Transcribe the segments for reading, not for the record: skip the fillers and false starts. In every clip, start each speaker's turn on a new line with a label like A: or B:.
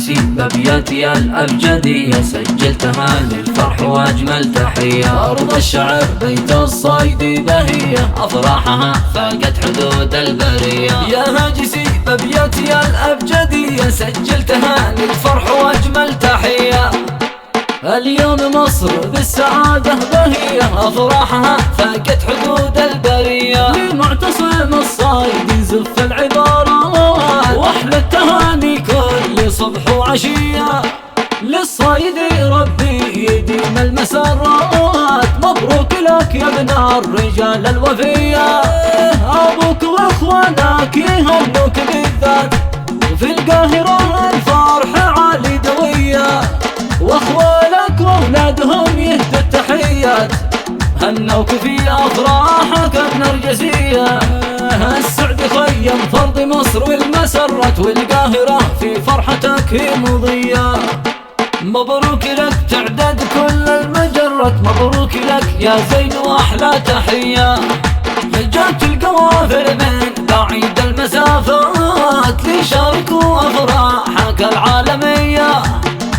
A: هاجسي بأبياتي الأبجدية سجلتها للفرح وأجمل تحية. أرض الشعر بيت الصيد بهية أفراحها فاقت حدود البرية. يا هاجسي بأبياتي الأبجدية سجلتها للفرح وأجمل تحية. اليوم مصر بالسعادة بهية أفراحها فاقت حدود البرية. لمعتصم الصايد زف العبارات وأحلى التهاني كل صبح وعشية. للصايد ربي يديم المسرات مبروك لك يا ابن الرجال الوفية. أبوك وإخوانك يهنوك بالذات في القاهرة الفرح عالي دوية. واخوالك واولادهم يهدوا التحيات هنوك في افراحك النرجسية. السعد خيم فرض مصر والمسرة والقاهرة في فرحتك هي مضية. مبروك لك تعداد كل المجرات مبروك لك يا زين واحلى تحية. جات القوافل من بعيد المسافات ليشاركوا افراحك العالمية.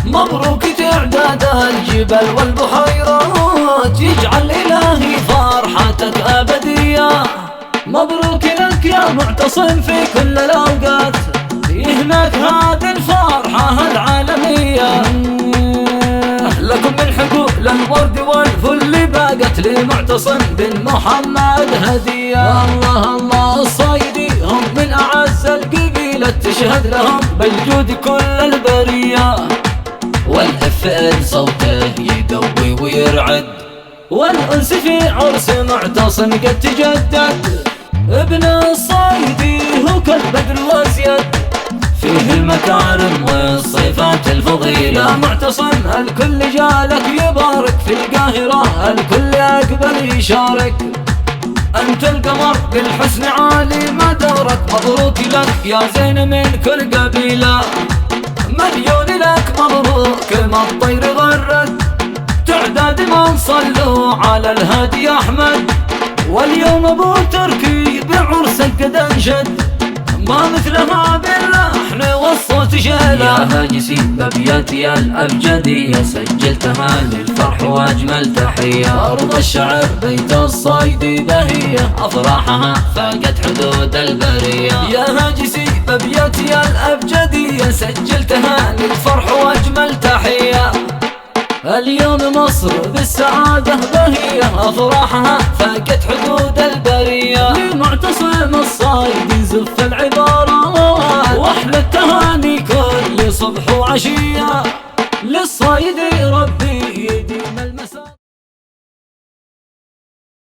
A: مبروك تعداد الجبال والبحيرات يجعل إلهي فرحتك أبدية. مبروك لك يا معتصم في كل الأوقات يهناك هذه الفرحة العالمية. لكم من حقول الورد والفل باقت لمعتصم بن محمد هدية. الله الله الصايدي هم من أعز القبيلة تشهد لهم بالجود كل البرية. والأفئل صوته يدوي ويرعد والأنس في عرس معتصم قد تجدد. ابن الصايدي هو كالبدر وازيد فيه المكارم والصفات الفضيلة. معتصم الكل جالك يبارك في القاهرة الكل يقبل يشارك. أنت القمر بالحسن عالي ما دورك مبروك لك يا زين من كل قبيلة. مليون لك مبروك ما الطير غرد تعداد من صلوا على الهادي أحمد. واليوم أبو تركي بعرسك قد انشد ما مثلها باللحن والصوت شيلة. يا هاجسي بأبياتي الأبجدية سجلتها للفرح وأجمل تحية. أرض الشعر بيت الصيد بهية أفراحها فاقت حدود البرية. يا هاجسي بأبياتي الأبجدية سجلتها للفرح وأجمل تحية. اليوم مصر بالسعادة بهية أفراحها فاقت حدود البرية. لمعتصم الصايد زف العبارات وأحلى التهاني كل صبح وعشية. للصايد